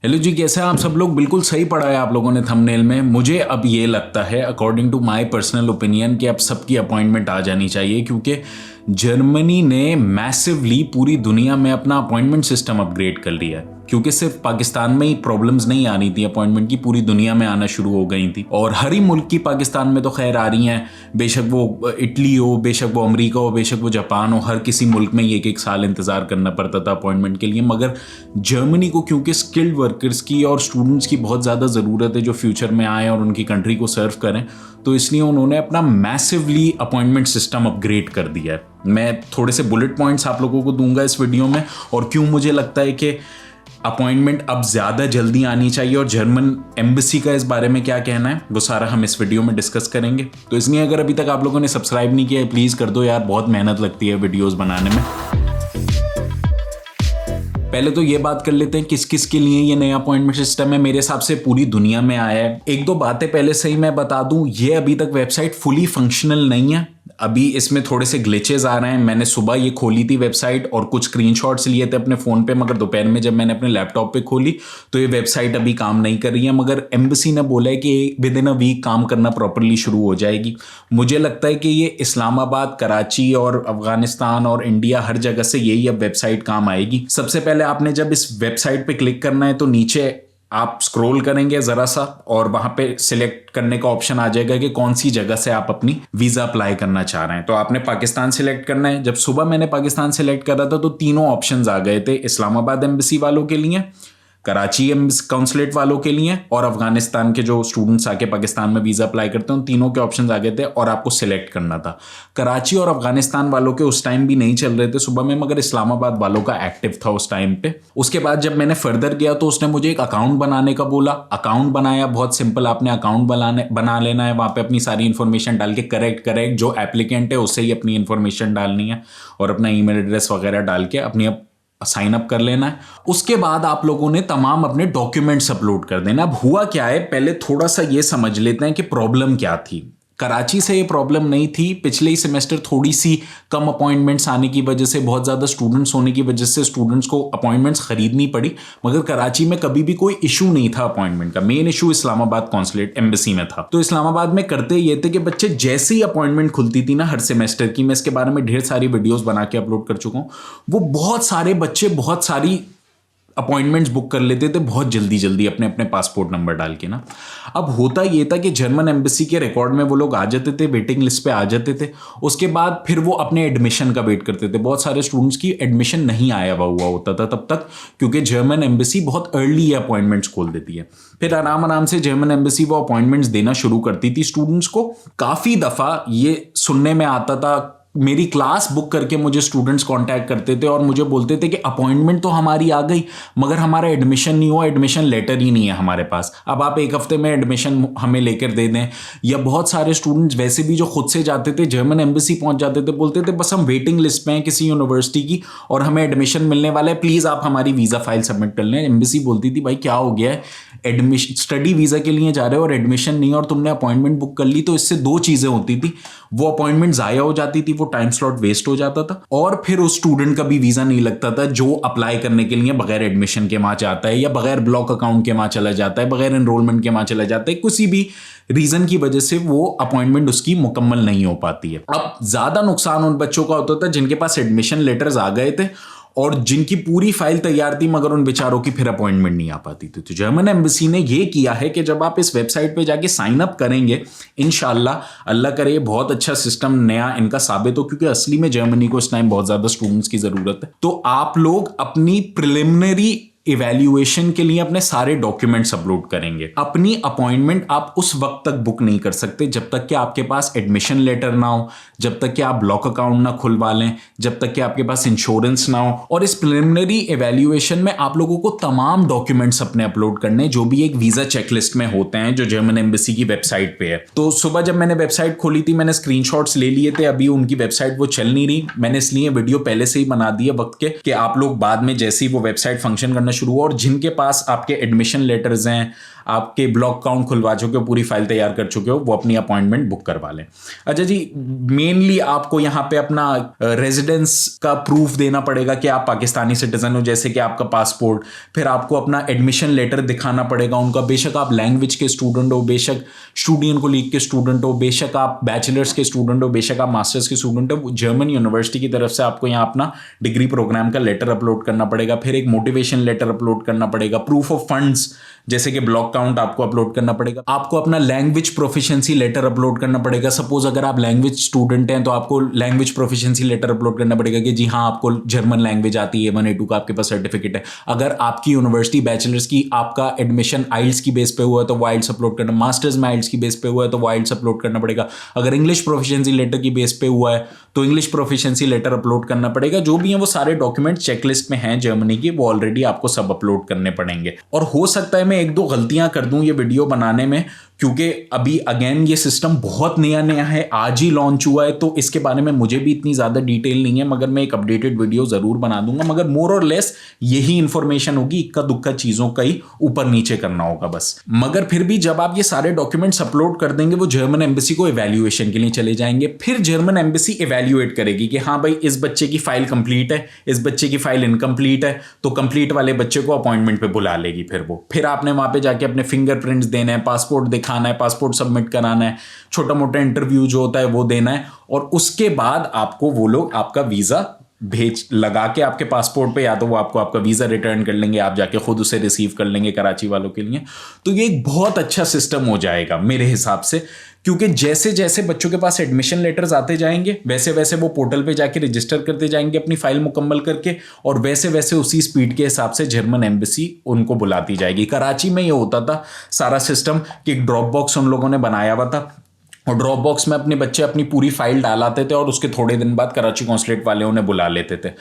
Hello जी, कैसे हैं आप सब लोग। बिल्कुल सही पढ़ा है आप लोगों ने थंबनेल में। मुझे अब ये लगता है according to my personal opinion कि अब सबकी अपॉइंटमेंट आ जानी चाहिए, क्योंकि जर्मनी ने मैसिवली पूरी दुनिया में अपना अपॉइंटमेंट सिस्टम अपग्रेड कर लिया है। क्योंकि सिर्फ पाकिस्तान में ही प्रॉब्लम्स नहीं आनी थी अपॉइंटमेंट की, पूरी दुनिया में आना शुरू हो गई थी। और हर ही मुल्क की पाकिस्तान में तो खैर आ रही हैं, बेशक वो इटली हो, बेशक वो अमेरिका हो, बेशक वो जापान हो। हर किसी मुल्क में एक एक साल इंतजार करना पड़ता था अपॉइंटमेंट के लिए। मगर जर्मनी को क्योंकि स्किल्ड वर्कर्स की और स्टूडेंट्स की बहुत ज़्यादा ज़रूरत है जो फ्यूचर में आए और उनकी कंट्री को सर्व करें, तो इसलिए उन्होंने अपना मैसिवली अपॉइंटमेंट सिस्टम अपग्रेड कर दिया है। मैं थोड़े से बुलेट पॉइंट्स आप लोगों को दूंगा इस वीडियो में, और क्यों मुझे लगता है कि अपॉइंटमेंट अब ज़्यादा जल्दी आनी चाहिए और जर्मन एम्बेसी का इस बारे में क्या कहना है, वो सारा हम इस वीडियो में डिस्कस करेंगे। तो इसलिए अगर अभी तक आप लोगों ने सब्सक्राइब नहीं किया है, प्लीज़ कर दो यार, बहुत मेहनत लगती है वीडियोस बनाने में। पहले तो ये बात कर लेते हैं किस किस के लिए ये नया अपॉइंटमेंट सिस्टम है। मेरे हिसाब से पूरी दुनिया में आया है। एक दो बातें पहले से ही मैं बता दूं, ये अभी तक वेबसाइट फुली फंक्शनल नहीं है। अभी इसमें थोड़े से ग्लिचेस आ रहे हैं। मैंने सुबह ये खोली थी वेबसाइट और कुछ स्क्रीनशॉट्स लिए थे अपने फ़ोन पे, मगर दोपहर में जब मैंने अपने लैपटॉप पे खोली तो ये वेबसाइट अभी काम नहीं कर रही है। मगर एम्बेसी ने बोला है कि विद इन अ वीक काम करना प्रॉपरली शुरू हो जाएगी। मुझे लगता है कि ये इस्लामाबाद, कराची और अफगानिस्तान और इंडिया हर जगह से यही अब वेबसाइट काम आएगी। सबसे पहले आपने जब इस वेबसाइट पे क्लिक करना है तो नीचे आप स्क्रॉल करेंगे जरा सा और वहां पे सिलेक्ट करने का ऑप्शन आ जाएगा कि कौन सी जगह से आप अपनी वीजा अप्लाई करना चाह रहे हैं। तो आपने पाकिस्तान सिलेक्ट करना है। जब सुबह मैंने पाकिस्तान सिलेक्ट करा था तो तीनों ऑप्शंस आ गए थे, इस्लामाबाद एम्बेसी वालों के लिए, कराची काउंसलेट वालों के लिए और अफगानिस्तान के जो स्टूडेंट्स आके पाकिस्तान में वीजा अप्लाई करते हैं, उन तीनों के ऑप्शंस आ गए थे और आपको सिलेक्ट करना था। कराची और अफगानिस्तान वालों के उस टाइम भी नहीं चल रहे थे सुबह में, मगर इस्लामाबाद वालों का एक्टिव था उस टाइम पे। उसके बाद जब मैंने फर्दर गया तो उसने मुझे एक अकाउंट बनाने का बोला। अकाउंट बनाया, बहुत सिंपल, आपने अकाउंट बना लेना है। वहां पे अपनी सारी इन्फॉर्मेशन डाल के करेक्ट जो एप्लीकेंट है उससे ही अपनी इन्फॉर्मेशन डालनी है और अपना ईमेल एड्रेस वगैरह डाल के अपनी साइन अप कर लेना है। उसके बाद आप लोगों ने तमाम अपने डॉक्यूमेंट्स अपलोड कर देना। अब हुआ क्या है, पहले थोड़ा सा ये समझ लेते हैं कि प्रॉब्लम क्या थी। कराची से ये प्रॉब्लम नहीं थी। पिछले ही सेमेस्टर थोड़ी सी कम अपॉइंटमेंट्स आने की वजह से, बहुत ज़्यादा स्टूडेंट्स होने की वजह से स्टूडेंट्स को अपॉइंटमेंट्स खरीदनी पड़ी। मगर कराची में कभी भी कोई इशू नहीं था अपॉइंटमेंट का। Main issue Islamabad consulate embassy में था। तो इस्लामाबाद में करते ये थे कि बच्चे जैसे ही अपॉइंटमेंट खुलती थी ना हर सेमेस्टर की, मैं इसके बारे में ढेर सारी वीडियोज़ बना के अपलोड कर चुका हूँ, वो बहुत सारे बच्चे बहुत सारी अपॉइंटमेंट्स बुक कर लेते थे बहुत जल्दी जल्दी अपने अपने पासपोर्ट नंबर डाल के ना। अब होता ये था कि जर्मन एम्बेसी के रिकॉर्ड में वो लोग आ जाते थे, वेटिंग लिस्ट पे आ जाते थे। उसके बाद फिर वो अपने एडमिशन का वेट करते थे। बहुत सारे स्टूडेंट्स की एडमिशन नहीं आया हुआ होता था तब तक, क्योंकि जर्मन एम्बेसी बहुत अर्ली अपॉइंटमेंट्स खोल देती है। फिर आराम आराम से जर्मन एम्बेसी वो अपॉइंटमेंट्स देना शुरू करती थी स्टूडेंट्स को। काफ़ी दफ़ा ये सुनने में आता था, मेरी क्लास बुक करके मुझे स्टूडेंट्स कांटेक्ट करते थे और मुझे बोलते थे कि अपॉइंटमेंट तो हमारी आ गई मगर हमारा एडमिशन नहीं हुआ, एडमिशन लेटर ही नहीं है हमारे पास, अब आप एक हफ्ते में एडमिशन हमें लेकर दे दें। या बहुत सारे स्टूडेंट्स वैसे भी जो खुद से जाते थे, जर्मन एम्बेसी पहुंच जाते थे, बोलते थे बस हम वेटिंग लिस्ट में हैं किसी यूनिवर्सिटी की और हमें एडमिशन मिलने वाला है, प्लीज़ आप हमारी वीज़ा फाइल सबमिट कर लें। एम्बेसी बोलती थी भाई क्या हो गया है, एडमिशन स्टडी वीज़ा के लिए जा रहे हो और एडमिशन नहीं और तुमने अपॉइंटमेंट बुक कर ली। तो इससे दो चीज़ें होती थी, वो अपॉइंटमेंट ज़ाया हो जाती थी, वो टाइम स्लॉट वेस्ट हो जाता था, और फिर उस स्टूडेंट का भी वीज़ा नहीं लगता था जो अप्लाई करने के लिए बगैर एडमिशन के वहाँ जाता है या बगैर ब्लॉक अकाउंट के वहाँ चला जाता है, बगैर एनरोलमेंट के वहाँ चला जाता है। किसी भी रीज़न की वजह से वो अपॉइंटमेंट उसकी मुकम्मल नहीं हो पाती है। अब ज़्यादा नुकसान उन बच्चों का होता था जिनके पास एडमिशन लेटर्स आ गए थे और जिनकी पूरी फाइल तैयार थी मगर उन बेचारों की फिर अपॉइंटमेंट नहीं आ पाती थी। तो जर्मन एम्बेसी ने ये किया है कि जब आप इस वेबसाइट पे जाके साइन अप करेंगे, इंशाल्लाह अल्लाह करे बहुत अच्छा सिस्टम नया इनका साबित हो, क्योंकि असली में जर्मनी को इस टाइम बहुत ज़्यादा स्टूडेंट्स की ज़रूरत है। तो आप लोग अपनी प्रिलिमिनरी इवैल्यूएशन के लिए अपने सारे डॉक्यूमेंट्स अपलोड करेंगे। अपनी अपॉइंटमेंट आप उस वक्त तक बुक नहीं कर सकते जब तक कि आपके पास एडमिशन लेटर ना हो, जब तक कि आप ब्लॉक अकाउंट ना खुलवा लें, जब तक कि आपके पास इंश्योरेंस ना हो। और इस प्रिलिमिनरी इवैल्यूएशन में आप लोगों को तमाम डॉक्यूमेंट्स अपने अपलोड करने जो भी एक वीज़ा चेकलिस्ट में होते हैं जो जर्मन एम्बेसी की वेबसाइट पे है। तो सुबह जब मैंने वेबसाइट खोली थी मैंने स्क्रीनशॉट्स ले लिए थे। अभी उनकी वेबसाइट वो चल नहीं रही, मैंने इसलिए वीडियो पहले से ही बना दी है वक्त के कि आप लोग बाद में जैसे ही वो वेबसाइट फंक्शन करना शुरू हुआ, और जिनके पास आपके एडमिशन लेटर्स हैं, आपके ब्लॉक काउंट खुलवा चुके हो, पूरी फाइल तैयार कर चुके हो, वो अपनी अपॉइंटमेंट बुक करवा लें। अच्छा जी, मेनली आपको यहाँ पे अपना रेजिडेंस का प्रूफ देना पड़ेगा कि आप पाकिस्तानी सिटीजन हो, जैसे कि आपका पासपोर्ट, फिर आपको अपना एडमिशन लेटर दिखाना पड़ेगा उनका, बेशक आप लैंग्वेज के स्टूडेंट हो, बेशक स्टूडेंट को लीग के स्टूडेंट हो, बेशक आप बैचलर्स के स्टूडेंट हो, बेशक आप मास्टर्स के स्टूडेंट हो, जर्मन यूनिवर्सिटी की तरफ से आपको यहाँ अपना डिग्री प्रोग्राम का लेटर अपलोड करना पड़ेगा, फिर एक मोटिवेशन लेटर अपलोड करना पड़ेगा, प्रूफ ऑफ फंड्स जैसे कि ब्लॉक काउंट आपको अपलोड करना पड़ेगा, आपको अपना लैंग्वेज प्रोफिशिएंसी लेटर अपलोड करना पड़ेगा। सपोज अगर आप लैंग्वेज स्टूडेंट हैं तो आपको लैंग्वेज प्रोफिशिएंसी लेटर अपलोड करना पड़ेगा कि जी हाँ आपको जर्मन लैंग्वेज आती है, A1 A2 का आपके पास सर्टिफिकेट है। अगर आपकी यूनिवर्सिटी बैचलर्स की आपका एडमिशन आइल्स की बेस पे हुआ है तो वो आइल्स अपलोड करना, मास्टर्स में आइल्स की बेस पे हुआ है तो वो आइल्स अपलोड करना पड़ेगा। अगर इंग्लिश प्रोफिशिएंसी लेटर की बेस पे हुआ है तो इंग्लिश प्रोफिशिएंसी लेटर अपलोड करना पड़ेगा। जो भी है वो सारे डॉक्यूमेंट चेकलिस्ट में हैं जर्मनी की, वो ऑलरेडी आपको सब अपलोड करने पड़ेंगे। और हो सकता है मैं एक दो गलतियां कर दूं ये वीडियो बनाने में, क्योंकि अभी अगेन ये सिस्टम बहुत नया नया है, आज ही लॉन्च हुआ है, तो इसके बारे में मुझे भी इतनी ज्यादा डिटेल नहीं है, मगर मैं एक अपडेटेड वीडियो जरूर बना दूंगा। मगर मोर और लेस यही इंफॉर्मेशन होगी, इक्का दुक्का चीजों का ही ऊपर नीचे करना होगा बस। मगर फिर भी जब आप ये सारे डॉक्यूमेंट्स अपलोड कर देंगे, वो जर्मन एम्बेसी को इवैल्यूएशन के लिए चले जाएंगे। फिर जर्मन एम्बेसी इवैल्यूएट करेगी कि हाँ भाई इस बच्चे की फाइल कंप्लीट है, इस बच्चे की फाइल इनकम्प्लीट है, तो कंप्लीट वाले बच्चे को अपॉइंटमेंट पे बुला लेगी। फिर आपने वहां पे जाके अपने फिंगरप्रिंट्स देने हैं, पासपोर्ट दिखाना है, पासपोर्ट सबमिट कराना है, छोटा मोटा इंटरव्यू जो होता है वो देना है, और उसके बाद आपको वो लोग आपका वीजा भेज लगा के आपके पासपोर्ट पे, या तो वो आपको आपका वीजा रिटर्न कर लेंगे, आप जाके खुद उसे रिसीव कर लेंगे कराची वालों के लिए। तो ये एक बहुत अच्छा सिस्टम हो जाएगा मेरे हिसाब से, क्योंकि जैसे जैसे बच्चों के पास एडमिशन लेटर्स आते जाएंगे वैसे वैसे वो पोर्टल पे जाके रजिस्टर करते जाएंगे अपनी फाइल मुकम्मल करके, और वैसे वैसे उसी स्पीड के हिसाब से जर्मन एम्बेसी उनको बुलाती जाएगी। कराची में ये होता था सारा सिस्टम कि एक ड्रॉप बॉक्स उन लोगों ने बनाया हुआ था, और ड्रॉप बॉक्स में अपने बच्चे अपनी पूरी फाइल डालाते थे, और उसके थोड़े दिन बाद कराची कॉन्सुलेट वाले उन्हें बुला लेते थे।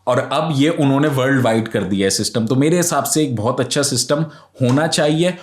और अब ये उन्होंने वर्ल्ड वाइड कर दिया है सिस्टम। तो मेरे हिसाब से एक बहुत अच्छा सिस्टम होना चाहिए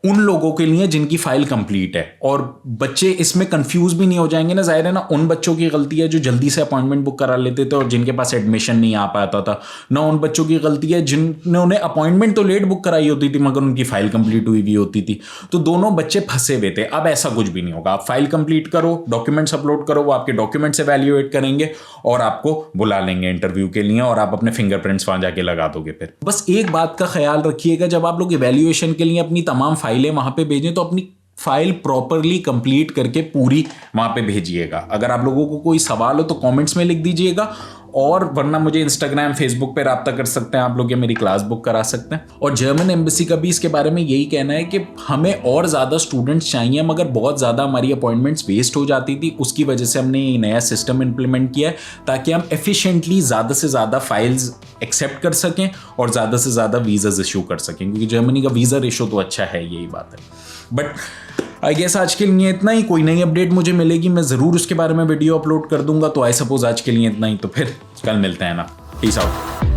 उन लोगों के लिए जिनकी फाइल कंप्लीट है, और बच्चे इसमें कंफ्यूज भी नहीं हो जाएंगे ना। जाहिर है ना, उन बच्चों की गलती है जो जल्दी से अपॉइंटमेंट बुक करा लेते थे और जिनके पास एडमिशन नहीं आ पाता था, ना उन बच्चों की गलती है जिन्होंने अपॉइंटमेंट तो लेट बुक कराई होती थी मगर उनकी फाइल कंप्लीट हुई भी होती थी। तो दोनों बच्चे फंसे हुए थे। अब ऐसा कुछ भी नहीं होगा, आप फाइल कंप्लीट करो, डॉक्यूमेंट्स अपलोड करो, वो आपके डॉक्यूमेंट्स एवैल्यूएट करेंगे और आपको बुला लेंगे इंटरव्यू के लिए, और आप अपने फिंगरप्रिंट्स वहां जाके लगा दोगे। फिर बस एक बात का ख्याल रखिएगा, जब आप लोग इवैल्यूएशन के लिए अपनी तमाम फाइलें वहां पे भेजें तो अपनी फाइल प्रॉपरली कंप्लीट करके पूरी वहां पे भेजिएगा। अगर आप लोगों को कोई सवाल हो तो कमेंट्स में लिख दीजिएगा, और वरना मुझे इंस्टाग्राम फेसबुक पे राब्ता कर सकते हैं आप लोग, या मेरी क्लास बुक करा सकते हैं। और जर्मन एम्बेसी का भी इसके बारे में यही कहना है कि हमें और ज़्यादा स्टूडेंट्स चाहिए, मगर बहुत ज़्यादा हमारी अपॉइंटमेंट्स वेस्ट हो जाती थी, उसकी वजह से हमने ये नया सिस्टम इम्प्लीमेंट किया है ताकि हम एफिशिएंटली ज़्यादा से ज़्यादा फाइल्स एक्सेप्ट कर सकें और ज़्यादा से ज़्यादा वीज़ाज इशू कर सकें, क्योंकि जर्मनी का वीज़ा रेशो तो अच्छा है, यही बात है। बट आई गेस आज के लिए इतना ही। कोई नई अपडेट मुझे मिलेगी मैं ज़रूर उसके बारे में वीडियो अपलोड कर दूंगा। तो आई सपोज आज के लिए इतना ही, तो फिर कल मिलते हैं ना। Peace out.